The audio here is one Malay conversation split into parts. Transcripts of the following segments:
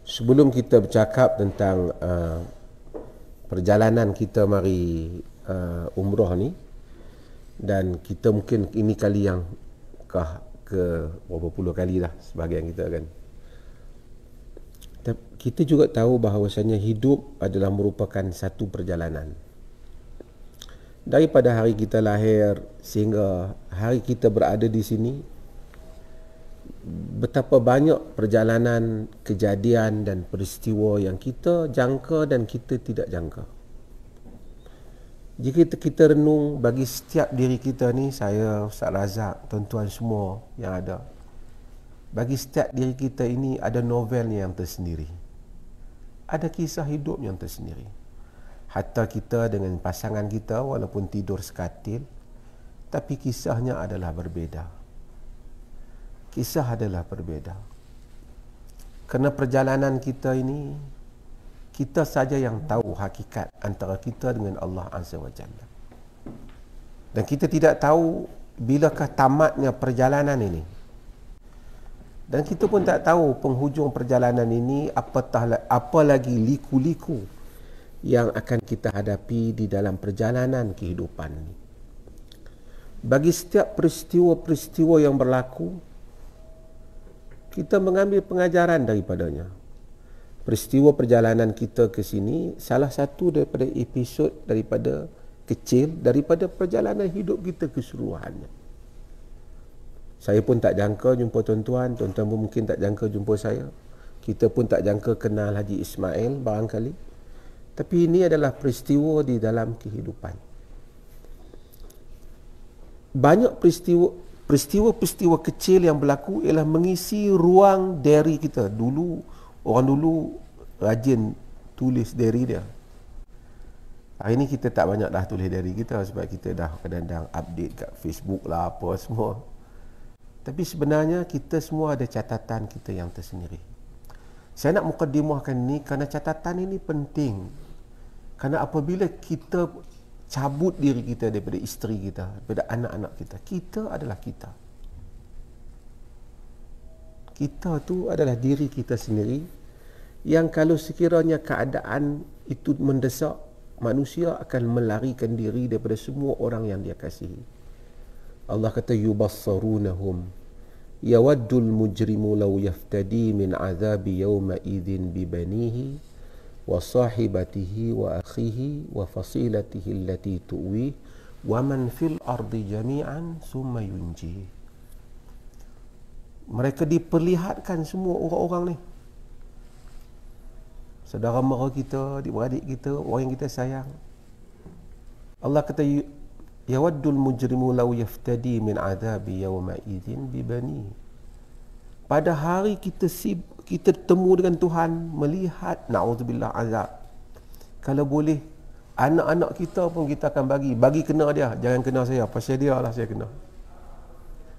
Sebelum kita bercakap tentang perjalanan kita mari umrah ni, dan kita mungkin ini kali yang ke berapa puluh kali lah sebahagian kita kan. Kita juga tahu bahawasanya hidup adalah merupakan satu perjalanan. Daripada hari kita lahir sehingga hari kita berada di sini, betapa banyak perjalanan, kejadian dan peristiwa yang kita jangka dan kita tidak jangka. Jika kita renung, bagi setiap diri kita ni, saya, Ustaz Razak, tuan-tuan semua yang ada, bagi setiap diri kita ini ada novelnya yang tersendiri, ada kisah hidup yang tersendiri. Hatta kita dengan pasangan kita, walaupun tidur sekatil, tapi kisahnya adalah berbeza. Kisah adalah berbeza. Kerana perjalanan kita ini, kita saja yang tahu hakikat antara kita dengan Allah Azza wa Jalla. Dan kita tidak tahu bilakah tamatnya perjalanan ini. Dan kita pun tak tahu penghujung perjalanan ini apa lagi liku-liku yang akan kita hadapi di dalam perjalanan kehidupan ini. Bagi setiap peristiwa-peristiwa yang berlaku, kita mengambil pengajaran daripadanya. Peristiwa perjalanan kita ke sini salah satu daripada episod daripada kecil daripada perjalanan hidup kita keseluruhannya. Saya pun tak jangka jumpa tuan-tuan, tuan-tuan pun mungkin tak jangka jumpa saya. Kita pun tak jangka kenal Haji Ismail barangkali. Tapi ini adalah peristiwa di dalam kehidupan. Banyak peristiwa kecil yang berlaku ialah mengisi ruang diary kita. Orang dulu rajin tulis diary dia. Hari ni kita tak banyak dah tulis diary kita sebab kita dah kadang-kadang update kat Facebook lah apa semua. Tapi sebenarnya kita semua ada catatan kita yang tersendiri. Saya nak mukadimahkan ni kerana catatan ini penting. Kerana apabila kita cabut diri kita daripada isteri kita, daripada anak-anak kita, kita adalah kita. Kita tu adalah diri kita sendiri yang kalau sekiranya keadaan itu mendesak, manusia akan melarikan diri daripada semua orang yang dia kasihi. Allah kata yubassarunahum yawaddul mujrimu law yaftadi min azabi yawma idzin bibanihi wa sahibatihi wa akhihi wa fasilatihi allati tuwi wa man fil ardi jami'an summa yunji. Mereka diperlihatkan semua orang-orang ni, saudara mara kita, adik-beradik kita, orang yang kita sayang. Allah kata yawaddul mujrimu law yaftadi min adzabi yawma idzin bibani. Pada hari kita temu dengan Tuhan, melihat na'udzubillah azab, kalau boleh anak-anak kita pun kita akan bagi kena dia, jangan kena saya, pasal dia lah saya kena.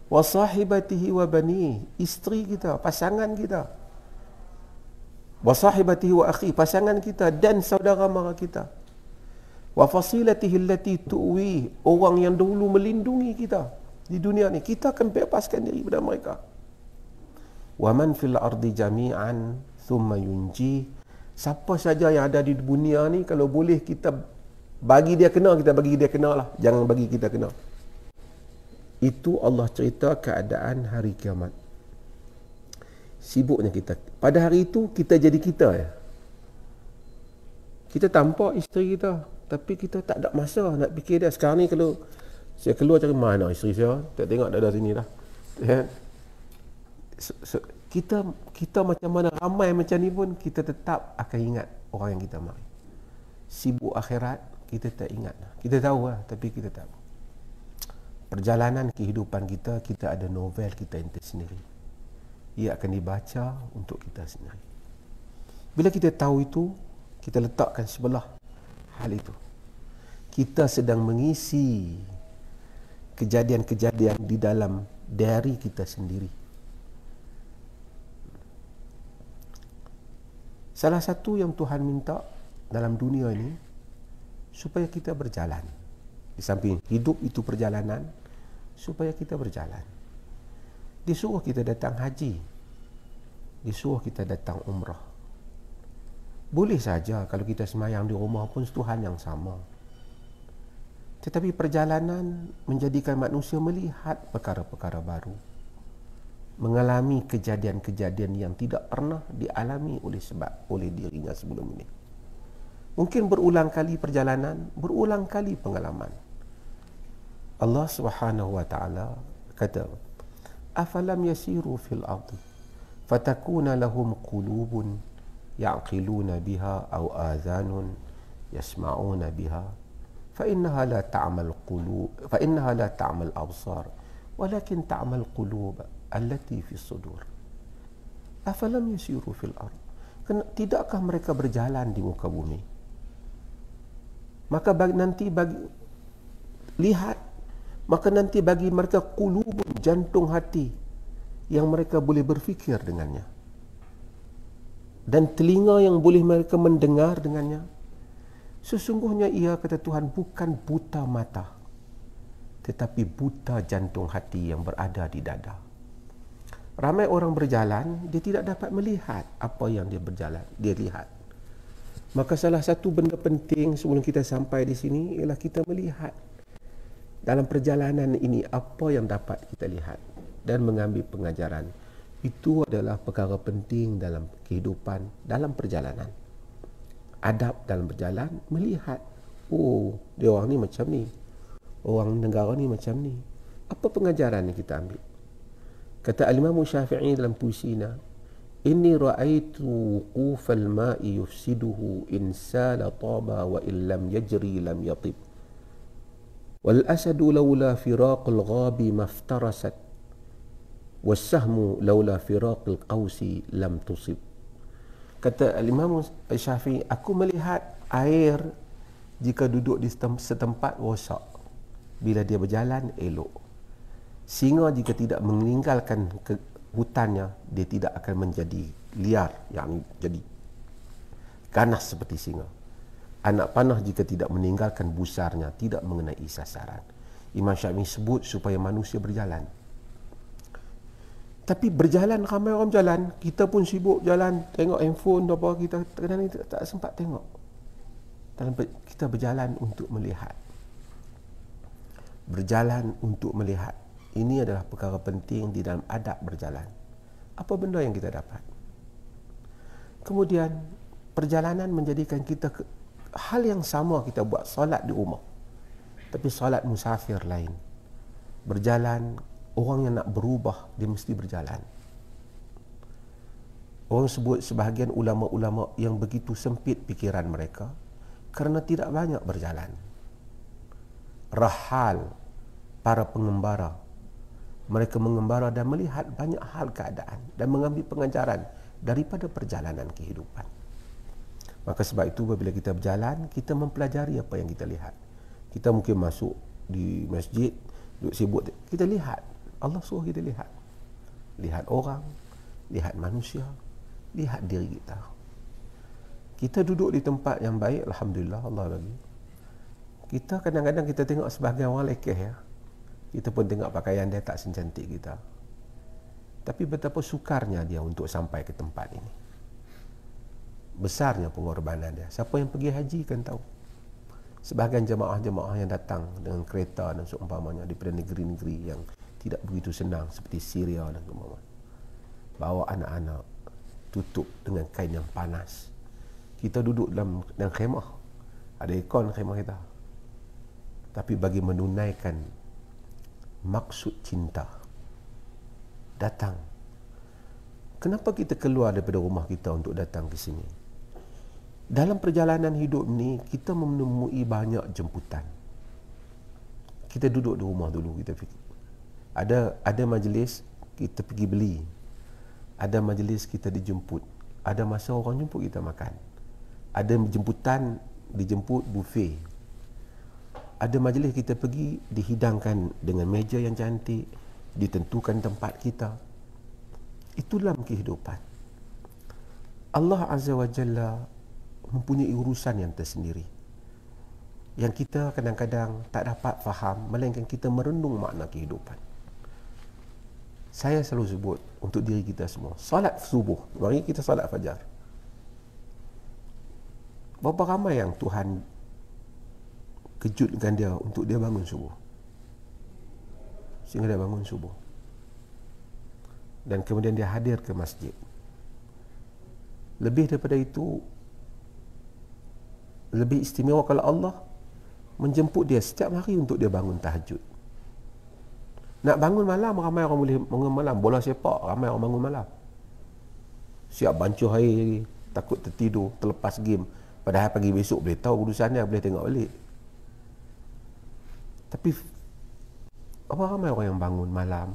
Wa sahibatihi wa bani, isteri kita, pasangan kita. Wa sahibatihi wa akhi, pasangan kita dan saudara mara kita. Wa fasilatihi allati tuwi, orang yang dahulu melindungi kita di dunia ni, kita akan bebaskan diri daripada mereka. Wa man fil ardi jami'an thumma yunji, siapa saja yang ada di dunia ni, kalau boleh kita bagi dia kena, kita bagi dia kena lah, jangan bagi kita kena. Itu Allah cerita keadaan hari kiamat. Sibuknya kita. Pada hari itu kita jadi kita ya. Kita tampak isteri kita, tapi kita tak ada masa nak fikir dia. Sekarang ni kalau saya keluar cari mana isteri saya, tak tengok dah sini dah. Ya. Kita macam mana, ramai macam ni pun kita tetap akan ingat orang yang kita mari. Sibuk akhirat kita tak ingat. Kita tahu lah, tapi kita tak. Perjalanan kehidupan kita ada novel kita yang tersendiri. Ia akan dibaca untuk kita sendiri. Bila kita tahu itu, kita letakkan sebelah hal itu. Kita sedang mengisi kejadian-kejadian di dalam diary kita sendiri. Salah satu yang Tuhan minta dalam dunia ini, supaya kita berjalan. Di samping hidup itu perjalanan, supaya kita berjalan. Disuruh kita datang haji, disuruh kita datang umrah. Boleh saja kalau kita semayang di rumah pun Tuhan yang sama. Tetapi perjalanan menjadikan manusia melihat perkara-perkara baru, mengalami kejadian-kejadian yang tidak pernah dialami oleh dirinya sebelum ini. Mungkin berulang kali perjalanan, berulang kali pengalaman. Allah Subhanahu wa taala kata, "Afalam yasiru fil ardi fatakuna lahum qulubun ya'qiluna biha aw adhanun yasma'una biha fa innaha la ta'mal absar walakin ta'mal qulub allati fi sudur." Afalam yasiru fil ard, tidakkah mereka berjalan di muka bumi? Maka nanti bagi mereka qulubun, jantung hati yang mereka boleh berfikir dengannya, dan telinga yang boleh mereka mendengar dengannya. Sesungguhnya ia, kata Tuhan, bukan buta mata, tetapi buta jantung hati yang berada di dada. Ramai orang berjalan, dia tidak dapat melihat apa yang dia lihat. Maka salah satu benda penting sebelum kita sampai di sini ialah kita melihat dalam perjalanan ini apa yang dapat kita lihat dan mengambil pengajaran. Itu adalah perkara penting dalam kehidupan, dalam perjalanan. Adab dalam berjalan, melihat, oh, dia orang ni macam ni, orang negara ni macam ni. Apa pengajaran yang kita ambil? Kata Al-Imam Syafi'i dalam puisinya, "Inni ra'aitu wuqufal ma'i yufsiduhu in sala taba wa illam yajri lam yatib. Wal asadu lawla firaqul ghabi maftarasat. Wassahmu laula firaqil qausi lam tusib." Kata Imam Syafi'i, aku melihat air jika duduk di setempat rosak, bila dia berjalan elok. Singa jika tidak meninggalkan hutannya, dia tidak akan menjadi liar, yang jadi ganas seperti singa. Anak panah jika tidak meninggalkan busarnya, tidak mengenai sasaran. Imam Syafi'i sebut supaya manusia berjalan. Tapi berjalan, ramai orang berjalan, kita pun sibuk jalan, tengok handphone apa, kita kadang-kadang tak sempat tengok. Kita berjalan untuk melihat. Berjalan untuk melihat. Ini adalah perkara penting di dalam adab berjalan. Apa benda yang kita dapat? Kemudian, perjalanan menjadikan kita hal yang sama kita buat solat di rumah, tapi solat musafir lain. Berjalan, orang yang nak berubah, dia mesti berjalan. Orang sebut sebahagian ulama-ulama yang begitu sempit pikiran mereka kerana tidak banyak berjalan. Rahal, para pengembara, mereka mengembara dan melihat banyak hal keadaan dan mengambil pengajaran daripada perjalanan kehidupan. Maka sebab itu apabila kita berjalan, kita mempelajari apa yang kita lihat. Kita mungkin masuk di masjid, duduk sibuk, kita lihat. Allah suruh kita lihat. Lihat orang, lihat manusia, lihat diri kita. Kita duduk di tempat yang baik, alhamdulillah, Allah bagi. Kita kadang-kadang kita tengok sebahagian orang lekeh ya. Kita pun tengok pakaian dia tak secantik kita. Tapi betapa sukarnya dia untuk sampai ke tempat ini. Besarnya pengorbanan dia. Siapa yang pergi haji kan tahu. Sebahagian jemaah-jemaah yang datang dengan kereta dan seumpamanya daripada negeri-negeri yang tidak begitu senang seperti Syria dan seumpamanya, bawa anak-anak, tutup dengan kain yang panas. Kita duduk dalam khemah, ada aircon khemah kita, tapi bagi menunaikan maksud cinta datang. Kenapa kita keluar daripada rumah kita untuk datang ke sini? Dalam perjalanan hidup ni kita menemui banyak jemputan. Kita duduk di rumah dulu, kita fikir. Ada majlis kita pergi beli. Ada majlis kita dijemput. Ada masa orang jemput kita makan. Ada jemputan dijemput buffet. Ada majlis kita pergi dihidangkan dengan meja yang cantik, ditentukan tempat kita. Itulah kehidupan. Allah Azza wa Jalla mempunyai urusan yang tersendiri, yang kita kadang-kadang tak dapat faham, melainkan kita merenung makna kehidupan. Saya selalu sebut untuk diri kita semua, salat subuh, mari kita salat fajar. Berapa ramai yang Tuhan kejutkan dia untuk dia bangun subuh, sehingga dia bangun subuh dan kemudian dia hadir ke masjid. Lebih daripada itu, lebih istimewa kalau Allah menjemput dia setiap hari untuk dia bangun tahajud. Nak bangun malam, ramai orang boleh bangun malam. Bola sepak, ramai orang bangun malam. Siap bancuh air, takut tertidur, terlepas game. Padahal pagi besok boleh tahu urusan dia, boleh tengok balik. Tapi apa ramai orang yang bangun malam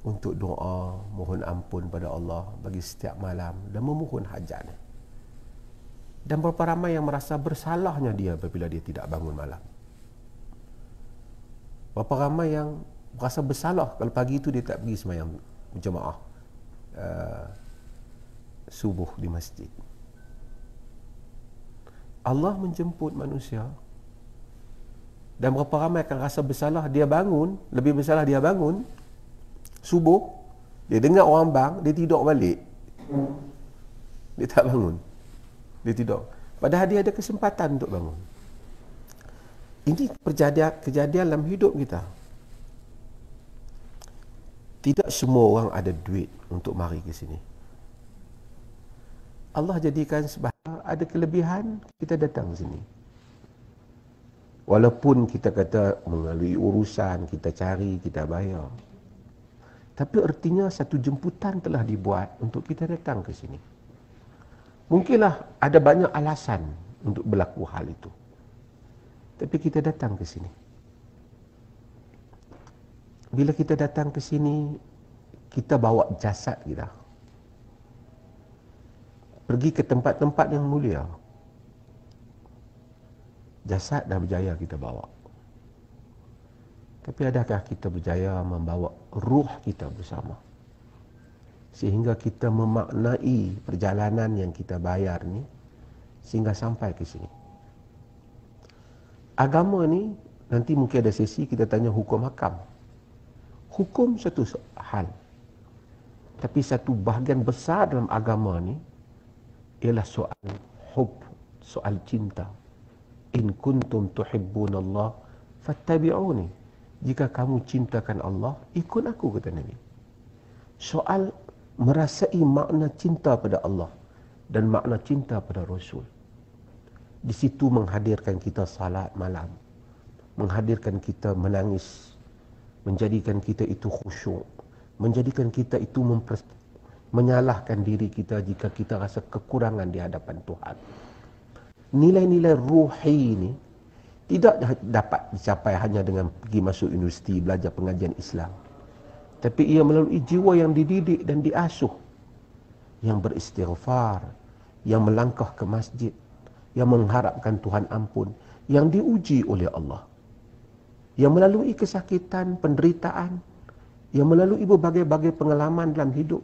untuk doa, mohon ampun pada Allah bagi setiap malam dan memohon hajatnya. Dan berapa ramai yang merasa bersalahnya dia apabila dia tidak bangun malam. Berapa ramai yang merasa bersalah kalau pagi itu dia tak pergi sembahyang berjemaah subuh di masjid. Allah menjemput manusia, dan berapa ramai akan rasa bersalah dia bangun, lebih bersalah dia bangun subuh, dia dengar orang bang, dia tidur balik, dia tak bangun, dia tidur, padahal dia ada kesempatan untuk bangun. Ini kejadian dalam hidup kita. Tidak semua orang ada duit untuk mari ke sini. Allah jadikan sebahagian ada kelebihan, kita datang ke sini. Walaupun kita kata melalui urusan, kita cari, kita bayar. Tapi artinya satu jemputan telah dibuat untuk kita datang ke sini. Mungkinlah ada banyak alasan untuk berlaku hal itu. Tapi kita datang ke sini. Bila kita datang ke sini, kita bawa jasad kita. Pergi ke tempat-tempat yang mulia. Jasad dah berjaya kita bawa. Tapi adakah kita berjaya membawa ruh kita bersama? Sehingga kita memaknai perjalanan yang kita bayar ni sehingga sampai ke sini. Agama ni, nanti mungkin ada sesi kita tanya hukum hakam. Hukum satu hal. Tapi satu bahagian besar dalam agama ni ialah soal hub, soal cinta. In kuntum tuhibbunallah fattabi'uni. Jika kamu cintakan Allah, ikut aku, kata Nabi. Soal merasai makna cinta pada Allah dan makna cinta pada Rasul. Di situ menghadirkan kita salat malam, menghadirkan kita menangis, menjadikan kita itu khusyuk, menjadikan kita itu menyalahkan diri kita jika kita rasa kekurangan di hadapan Tuhan. Nilai-nilai ruhi ini tidak dapat dicapai hanya dengan pergi masuk universiti, belajar pengajian Islam. Tapi ia melalui jiwa yang dididik dan diasuh, yang beristighfar, yang melangkah ke masjid, yang mengharapkan Tuhan ampun, yang diuji oleh Allah, yang melalui kesakitan, penderitaan, yang melalui berbagai-bagai pengalaman dalam hidup,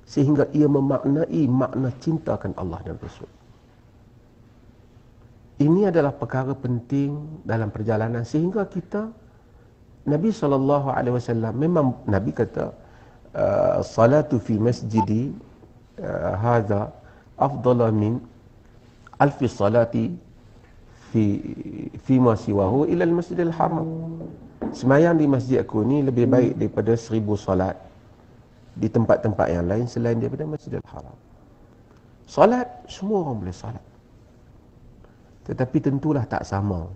sehingga ia memaknai makna cintakan Allah dan Rasul. Ini adalah perkara penting dalam perjalanan, sehingga kita, Nabi SAW, memang Nabi kata, salatu fi masjidi hadha afdala min alfi salati fi ma siwahu ila al-masjidil haram. Semayang di masjid aku ni lebih baik daripada 1000 salat di tempat-tempat yang lain selain daripada Masjidil Haram. Salat, semua orang boleh salat. Tetapi tentulah tak sama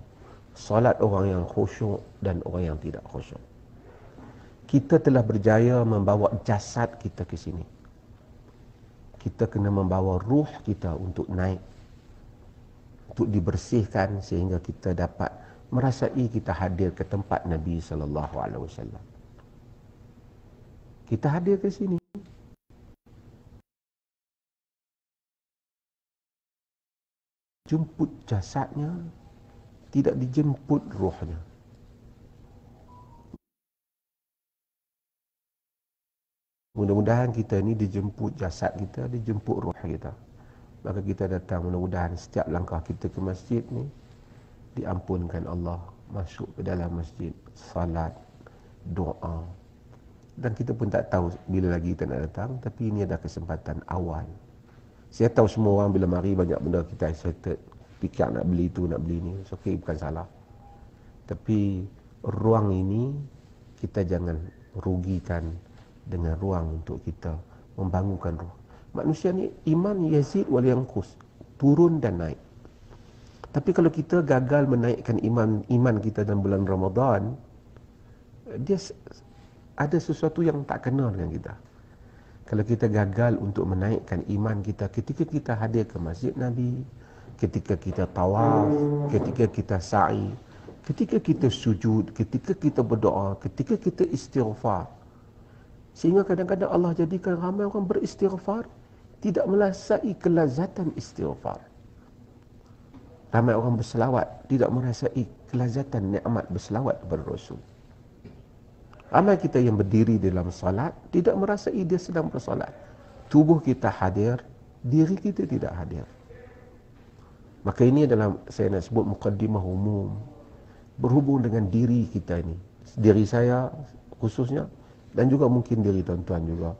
salat orang yang khusyuk dan orang yang tidak khusyuk. Kita telah berjaya membawa jasad kita ke sini. Kita kena membawa ruh kita untuk naik, untuk dibersihkan sehingga kita dapat merasai kita hadir ke tempat Nabi SAW. Kita hadir ke sini. Jemput jasadnya, tidak dijemput rohnya. Mudah-mudahan kita ni dijemput jasad kita, dijemput roh kita. Maka kita datang, mudah-mudahan setiap langkah kita ke masjid ni diampunkan Allah, masuk ke dalam masjid, salat, doa. Dan kita pun tak tahu bila lagi kita nak datang, tapi ini adalah kesempatan awal. Saya tahu semua orang bila mari banyak benda kita excited, fikir nak beli tu, nak beli ni. So, okay, bukan salah. Tapi ruang ini kita jangan rugikan dengan ruang untuk kita membangunkan ruh. Manusia ni iman yazid wal yanqus, turun dan naik. Tapi kalau kita gagal menaikkan iman kita dalam bulan Ramadan, dia ada sesuatu yang tak kena dengan kita. Kalau kita gagal untuk menaikkan iman kita ketika kita hadir ke Masjid Nabi, ketika kita tawaf, ketika kita sa'i, ketika kita sujud, ketika kita berdoa, ketika kita istighfar. Sehingga kadang-kadang Allah jadikan ramai orang beristighfar tidak merasai kelazatan istighfar. Ramai orang berselawat tidak merasai kelazatan nikmat berselawat kepada Rasul. Ramai kita yang berdiri dalam salat tidak merasai dia sedang bersalat. Tubuh kita hadir, diri kita tidak hadir. Maka ini adalah saya nak sebut muqaddimah umum berhubung dengan diri kita ini. Diri saya khususnya dan juga mungkin diri tuan-tuan juga.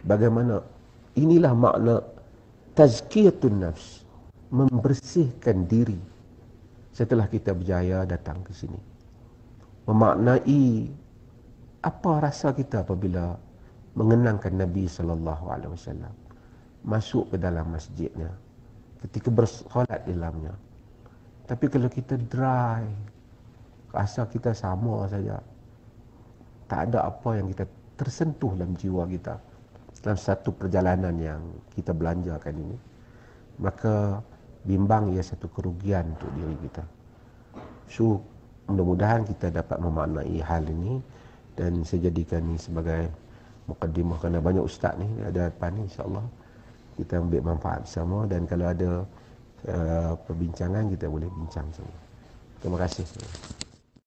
Bagaimana inilah makna tazkiyatun nafs, membersihkan diri setelah kita berjaya datang ke sini. Memaknai apa rasa kita apabila mengenangkan Nabi SAW, masuk ke dalam masjidnya, ketika bersolat di dalamnya. Tapi kalau kita dry, rasa kita sama saja, tak ada apa yang kita tersentuh dalam jiwa kita dalam satu perjalanan yang kita belanjakan ini, maka bimbang ia satu kerugian untuk diri kita. So, mudah-mudahan kita dapat memaknai hal ini dan saya jadikan ini sebagai mukaddimah kerana banyak ustaz ni ada depan ni, insya-Allah kita ambil manfaat bersama dan kalau ada perbincangan kita boleh bincang semua. Terima kasih.